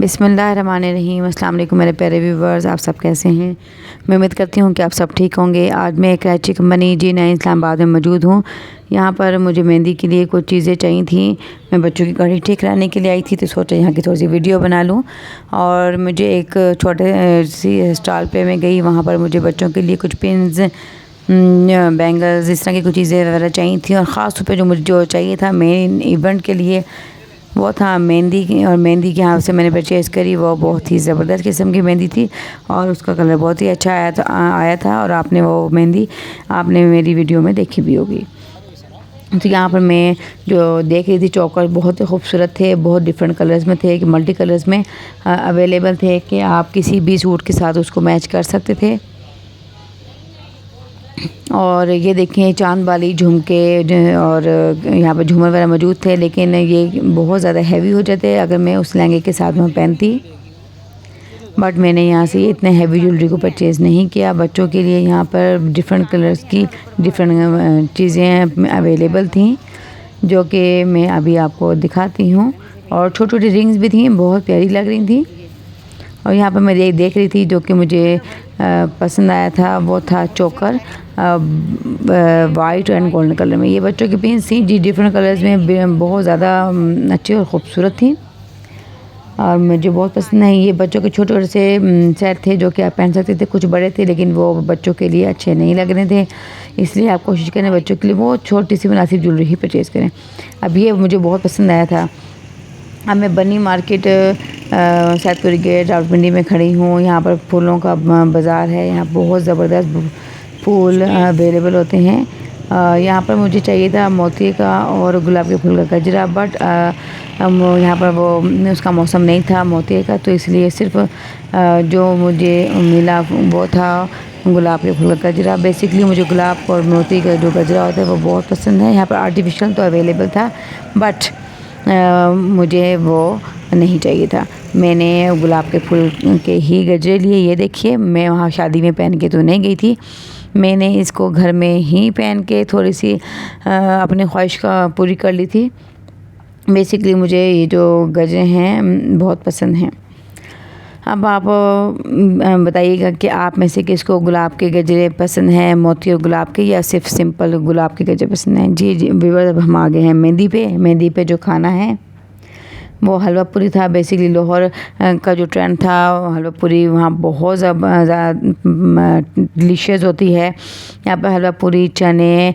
बिस्मिल्लाहिर्रहमानिर्रहीम। अस्सलाम वालेकुम मेरे प्यारे व्यूवर्स, आप सब कैसे हैं। मैं उम्मीद करती हूँ कि आप सब ठीक होंगे। आज मैं कराची कंपनी G9 इस्लामाबाद में मौजूद हूँ। यहाँ पर मुझे मेहंदी के लिए कुछ चीज़ें चाहिए थी। मैं बच्चों की गाड़ी ठीक कराने के लिए आई थी, तो सोचा यहाँ की थोड़ी सी वीडियो बना लूँ। और मुझे एक छोटे सी स्टॉल पे मैं गई, वहाँ पर मुझे बच्चों के लिए कुछ पिन्स, बैंगल्स, इस तरह की कुछ चीज़ें वगैरह चाहिए थी। और ख़ास तौर पे जो चाहिए था मेन इवेंट के लिए वो था मेहंदी की। और मेहंदी के यहाँ से मैंने परचेज़ करी, वो बहुत ही ज़बरदस्त किस्म की मेहंदी थी और उसका कलर बहुत ही अच्छा आया था। और आपने वो मेहंदी आपने मेरी वीडियो में देखी भी होगी। तो यहाँ पर मैं जो देख रही थी चौकर बहुत ही खूबसूरत थे, बहुत डिफरेंट कलर्स में थे, कि मल्टी कलर्स में अवेलेबल थे कि आप किसी भी सूट के साथ उसको मैच कर सकते थे। और ये देखें चांद वाली झुमके, और यहाँ पर झूमर वगैरह मौजूद थे, लेकिन ये बहुत ज़्यादा हैवी हो जाते अगर मैं उस लहंगे के साथ में पहनती। बट मैंने यहाँ से इतने हैवी ज्वेलरी को परचेज़ नहीं किया। बच्चों के लिए यहाँ पर डिफरेंट कलर्स की डिफरेंट चीज़ें अवेलेबल थी, जो कि मैं अभी आपको दिखाती हूँ। और छोटी छोटी रिंग्स भी थी, बहुत प्यारी लग रही थी। और यहाँ पर मैं देख रही थी जो कि मुझे पसंद आया था, वो था चोकर वाइट एंड गोल्डन कलर में। ये बच्चों की पिन्स थी जी, डिफरेंट कलर्स में, बहुत ज़्यादा अच्छी और ख़ूबसूरत थी और मुझे बहुत पसंद है। ये बच्चों के छोटे छोटे से सेट थे जो कि आप पहन सकते थे। कुछ बड़े थे लेकिन वो बच्चों के लिए अच्छे नहीं लग रहे थे, इसलिए आप कोशिश करें बच्चों के लिए वो छोटी सी मुनासिब ज्वेलरी ही परचेज़ करें। अब ये मुझे बहुत पसंद आया था। अब मैं बनी मार्केट सैदपुरी गेट रावलपिंडी में खड़ी हूँ। यहाँ पर फूलों का बाज़ार है। यहाँ बहुत ज़बरदस्त फूल अवेलेबल होते हैं। यहाँ पर मुझे चाहिए था मोती का और गुलाब के फूल का गजरा, बट यहाँ पर वो उसका मौसम नहीं था मोती का, तो इसलिए सिर्फ जो मुझे मिला वो था गुलाब के फूल का गजरा। बेसिकली मुझे गुलाब और मोती का जो गजरा होता है वो बहुत पसंद है। यहाँ पर आर्टिफिशियल तो अवेलेबल था, बट मुझे वो नहीं चाहिए था। मैंने गुलाब के फूल के ही गजरे लिए। ये देखिए, मैं वहाँ शादी में पहन के तो नहीं गई थी, मैंने इसको घर में ही पहन के थोड़ी सी अपनी ख्वाहिश का पूरी कर ली थी। बेसिकली मुझे ये जो गजरे हैं बहुत पसंद हैं। अब आप बताइएगा कि आप में से किसको गुलाब के गजरे पसंद हैं, मोती और गुलाब के, या सिर्फ सिंपल गुलाब के गजरे पसंद हैं। जी व्यूअर्स, अब हम आ गए हैं मेहंदी पे जो खाना है वो हलवा पूरी था। बेसिकली लाहौर का जो ट्रेंड था हलवा पूरी, वहाँ बहुत ज़्यादा डिलीशियस होती है। यहाँ पर हलवा पूरी, चने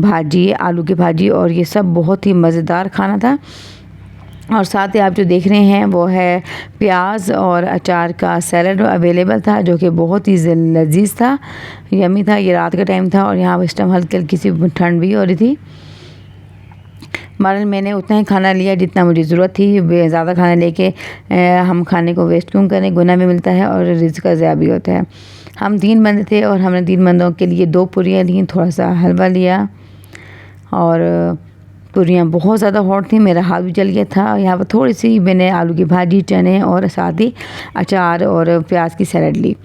भाजी, आलू की भाजी, और ये सब बहुत ही मज़ेदार खाना था। और साथ ही आप जो देख रहे हैं वो है प्याज और अचार का सैलड अवेलेबल था, जो कि बहुत ही लजीज था, यमी था। ये रात का टाइम था और यहाँ इस टाइम हल्की हल्की सी ठंड भी हो रही थी। बहरहाल मैंने उतना ही खाना लिया जितना मुझे ज़रूरत थी। ज़्यादा खाना लेके हम खाने को वेस्ट क्यों करें, गुनाह भी मिलता है और रिज़्क़ का ज़िया भी होता है। हम 3 बंदे थे और हमने 3 बंदों के लिए 2 पूरियाँ ली, थोड़ा सा हलवा लिया, और पूरियाँ बहुत ज़्यादा हॉट थी, मेरा हाथ भी जल गया था। यहाँ पर थोड़ी सी मैंने आलू की भाजी, चने और साथ ही अचार और प्याज की सैलड ली।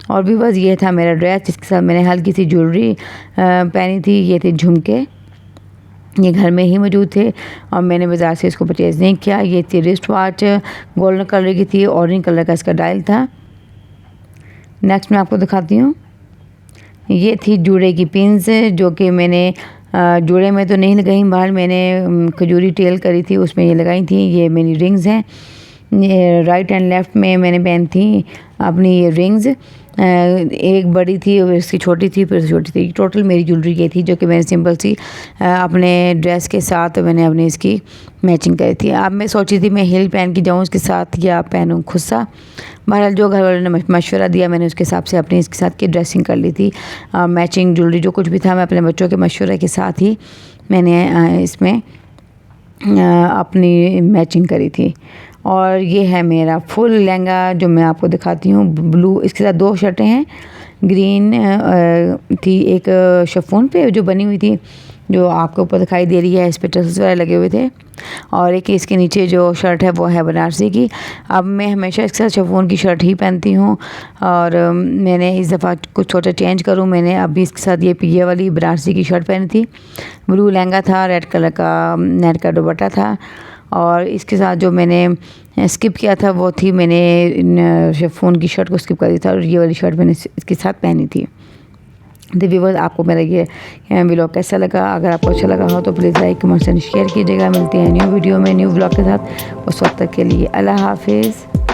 और भी बस ये था मेरा ड्रेस, जिसके साथ मैंने हल्की सी ज्वेलरी पहनी थी। ये थे झुमके, ये घर में ही मौजूद थे और मैंने बाज़ार से इसको परचेज़ नहीं किया। ये थी रिस्ट वॉच, गोल्डन कलर की थी, ऑरेंज कलर का इसका डायल था। नेक्स्ट मैं आपको दिखाती हूँ, ये थी जूड़े की पिन्स, जो कि मैंने जूड़े में तो नहीं लगाई, बाहर मैंने खजूरी टेल करी थी उसमें ये लगाई थी। ये मेरी रिंग्स हैं, राइट एंड लेफ़्ट में मैंने पहनी थी अपनी ये रिंग्स। एक बड़ी थी और इसकी छोटी थी, फिर छोटी थी। टोटल मेरी ज्वेलरी ये थी, जो कि मैंने सिंपल सी अपने ड्रेस के साथ मैंने अपनी इसकी मैचिंग करी थी। अब मैं सोची थी मैं हिल पहन के जाऊँ इसके साथ या पहनूँ खुस्सा। बहरहाल जो घर वालों ने मशवरा दिया मैंने उसके हिसाब से अपनी इसके साथ की ड्रेसिंग कर ली थी। मैचिंग ज्वेलरी जो कुछ भी था मैं अपने बच्चों के मशवरे के साथ ही मैंने इसमें अपनी मैचिंग करी थी। और ये है मेरा फुल लहंगा जो मैं आपको दिखाती हूँ, ब्लू। इसके साथ 2 शर्टें हैं, ग्रीन थी, एक शिफॉन पे जो बनी हुई थी जो आपके ऊपर दिखाई दे रही है, इस पर टसल्स वगैरह लगे हुए थे, और एक इसके नीचे जो शर्ट है वो है बनारसी की। अब मैं हमेशा इसके साथ शिफॉन की शर्ट ही पहनती हूँ, और मैंने इस दफ़ा कुछ सोचा चेंज करूँ। मैंने अभी इसके साथ ये वाली बनारसी की शर्ट पहनी थी, ब्लू लहंगा था, रेड कलर का नेट का दुपट्टा था, और इसके साथ जो मैंने स्किप किया था वो थी, मैंने फ़ोन की शर्ट को स्किप कर दिया था और ये वाली शर्ट मैंने इसके साथ पहनी थी। तो व्यूअर्स, आपको मेरा ये व्लॉग कैसा लगा? अगर आपको अच्छा लगा हो तो please like comment and share कीजिएगा। मिलते हैं न्यू वीडियो में न्यू व्लॉग के साथ। उस वक्त तक के लिए अल्लाह हाफिज़।